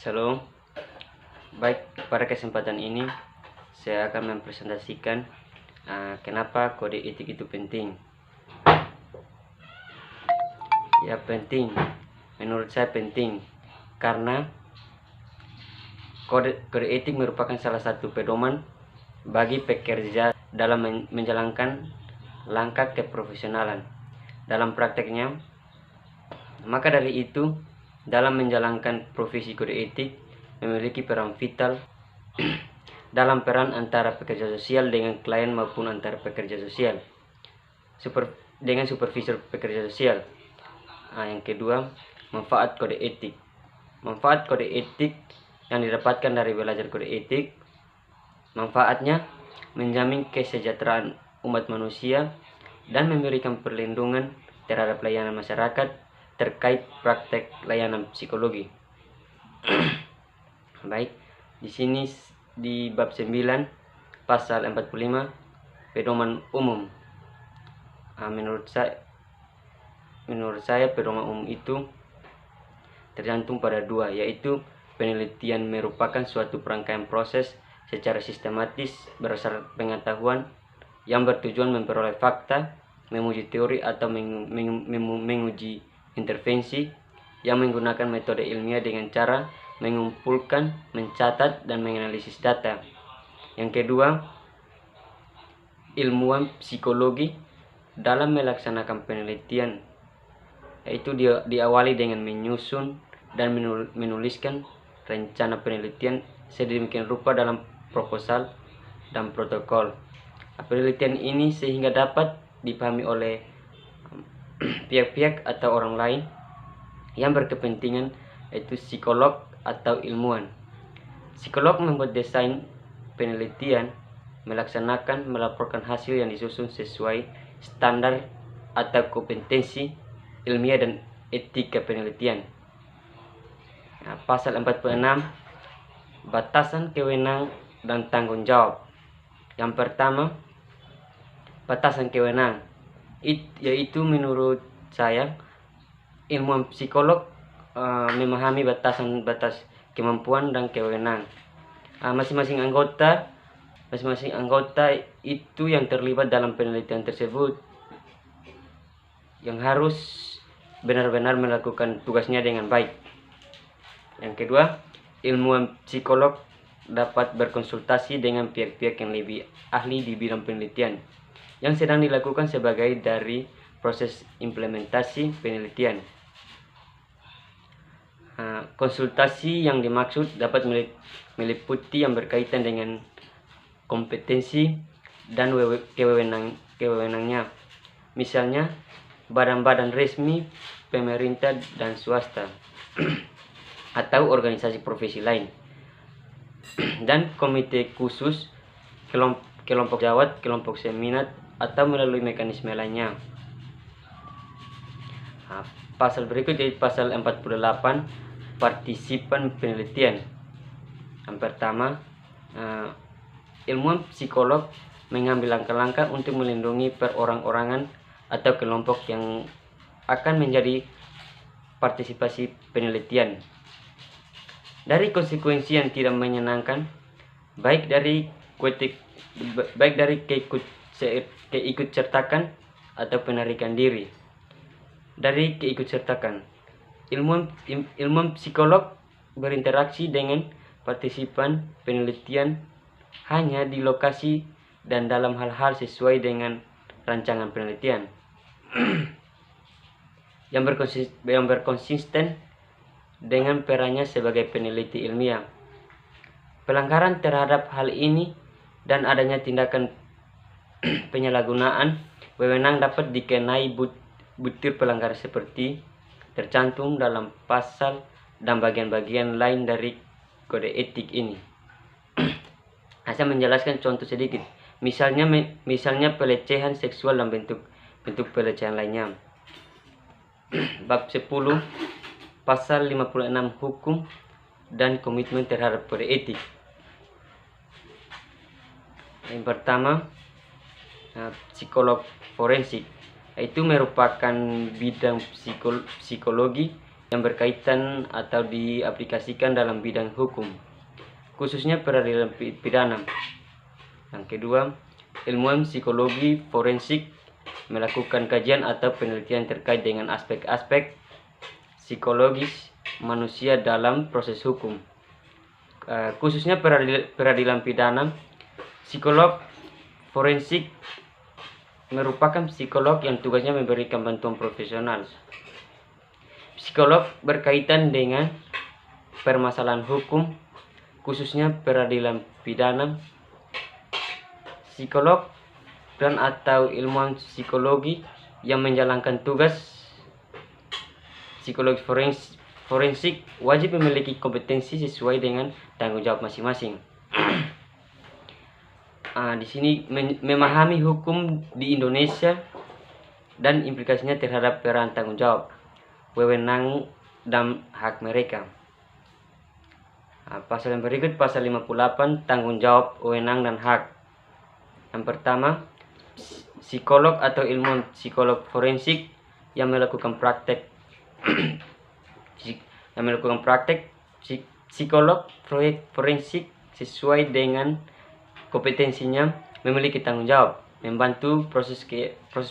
Shalom. Baik, pada kesempatan ini saya akan mempresentasikan kenapa kode etik itu penting. Ya, penting. Menurut saya penting karena kode etik merupakan salah satu pedoman bagi pekerja dalam menjalankan langkah keprofesionalan dalam prakteknya. Maka dari itu, dalam menjalankan profesi kode etik memiliki peran vital dalam peran antara pekerja sosial dengan klien maupun antara pekerja sosial dengan supervisor pekerja sosial. Yang kedua, manfaat kode etik. Manfaat kode etik yang didapatkan dari belajar kode etik, manfaatnya menjamin kesejahteraan umat manusia dan memberikan perlindungan terhadap layanan masyarakat terkait praktek layanan psikologi. Baik, di sini di bab 9 pasal 45 pedoman umum. Menurut saya pedoman umum itu tergantung pada dua, yaitu penelitian merupakan suatu rangkaian proses secara sistematis berdasar pengetahuan yang bertujuan memperoleh fakta, menguji teori atau menguji intervensi yang menggunakan metode ilmiah dengan cara mengumpulkan, mencatat, dan menganalisis data. Yang kedua, ilmuwan psikologi dalam melaksanakan penelitian, yaitu diawali dengan menyusun dan menuliskan rencana penelitian sedemikian rupa dalam proposal dan protokol. Penelitian ini sehingga dapat dipahami oleh pihak-pihak atau orang lain yang berkepentingan, yaitu psikolog atau ilmuwan. Psikolog membuat desain penelitian, melaporkan hasil yang disusun sesuai standar atau kompetensi ilmiah dan etika penelitian. Pasal 46, batasan kewenangan dan tanggung jawab. Yang pertama, batasan kewenangan, yaitu menurut saya ilmuwan psikolog memahami batas kemampuan dan kewenangan masing-masing anggota itu yang terlibat dalam penelitian tersebut, yang harus benar-benar melakukan tugasnya dengan baik. Yang kedua, ilmuwan psikolog dapat berkonsultasi dengan pihak-pihak yang lebih ahli di bidang penelitian yang sedang dilakukan sebagai dari proses implementasi penelitian. Konsultasi yang dimaksud dapat meliputi yang berkaitan dengan kompetensi dan kewenangannya, misalnya badan-badan resmi pemerintah dan swasta atau organisasi profesi lain, dan komite khusus, kelompok jawat, kelompok seminar, atau melalui mekanisme lainnya. Pasal berikut yaitu pasal 48, partisipan penelitian. Yang pertama, ilmuwan psikolog mengambil langkah-langkah untuk melindungi perorang-orangan atau kelompok yang akan menjadi partisipasi penelitian dari konsekuensi yang tidak menyenangkan, baik dari keikutsertakan atau penarikan diri dari keikutsertakan. Ilmuwan psikolog berinteraksi dengan partisipan penelitian hanya di lokasi dan dalam hal-hal sesuai dengan rancangan penelitian yang berkonsisten dengan perannya sebagai peneliti ilmiah. Pelanggaran terhadap hal ini dan adanya tindakan penyalahgunaan wewenang dapat dikenai butir pelanggaran seperti tercantum dalam pasal dan bagian-bagian lain dari kode etik ini. Saya menjelaskan contoh sedikit. Misalnya pelecehan seksual dan bentuk pelecehan lainnya. Bab 10 pasal 56 hukum dan komitmen terhadap kode etik. Yang pertama, psikolog forensik, itu merupakan bidang psikologi yang berkaitan atau diaplikasikan dalam bidang hukum, khususnya peradilan pidana. Yang kedua, ilmuwan psikologi forensik melakukan kajian atau penelitian terkait dengan aspek-aspek psikologis manusia dalam proses hukum, khususnya peradilan pidana. Psikolog forensik merupakan psikolog yang tugasnya memberikan bantuan profesional. Psikolog berkaitan dengan permasalahan hukum, khususnya peradilan pidana. Psikolog dan atau ilmuwan psikologi yang menjalankan tugas psikologi forensik wajib memiliki kompetensi sesuai dengan tanggung jawab masing-masing. Di sini memahami hukum di Indonesia dan implikasinya terhadap peran tanggung jawab, wewenang dan hak mereka. Pasal yang berikut, pasal 58, tanggung jawab, wewenang dan hak. Yang pertama, psikolog atau ilmuwan psikolog forensik yang melakukan praktek psikolog forensik sesuai dengan kompetensinya memiliki tanggung jawab membantu proses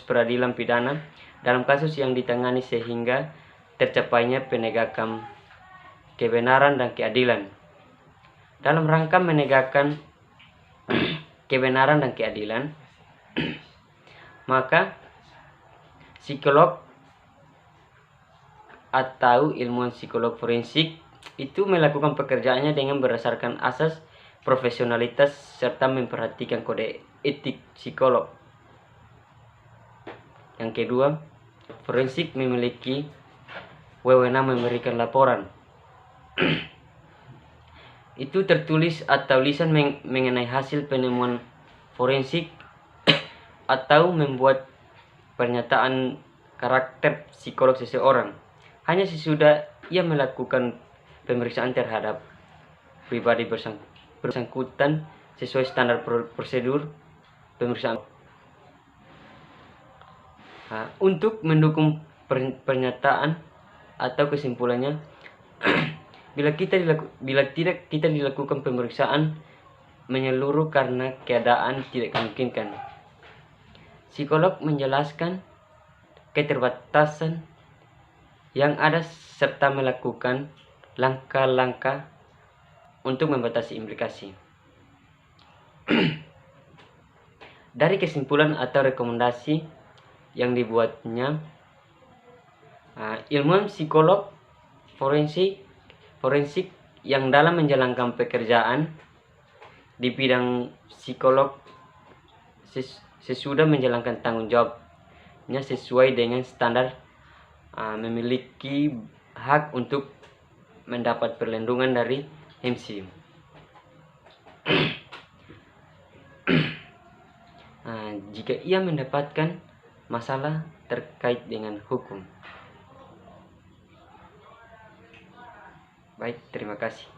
peradilan pidana dalam kasus yang ditangani sehingga tercapainya penegakan kebenaran dan keadilan. Dalam rangka menegakkan kebenaran dan keadilan, maka psikolog atau ilmuwan psikolog forensik itu melakukan pekerjaannya dengan berdasarkan asas profesionalitas serta memperhatikan kode etik psikolog. Yang kedua, forensik memiliki wewenang memberikan laporan. Itu tertulis atau lisan mengenai hasil penemuan forensik atau membuat pernyataan karakter psikolog seseorang hanya sesudah ia melakukan pemeriksaan terhadap pribadi bersangkutan sesuai standar prosedur pemeriksaan. Untuk mendukung pernyataan atau kesimpulannya, bila tidak kita dilakukan pemeriksaan menyeluruh karena keadaan tidak memungkinkan. Psikolog menjelaskan keterbatasan yang ada serta melakukan langkah-langkah untuk membatasi implikasi. Dari kesimpulan atau rekomendasi yang dibuatnya, ilmuwan psikolog forensik yang dalam menjalankan pekerjaan di bidang psikolog sesudah menjalankan tanggung jawabnya sesuai dengan standar, memiliki hak untuk mendapat perlindungan dari MC. Jika ia mendapatkan masalah terkait dengan hukum. Baik, terima kasih.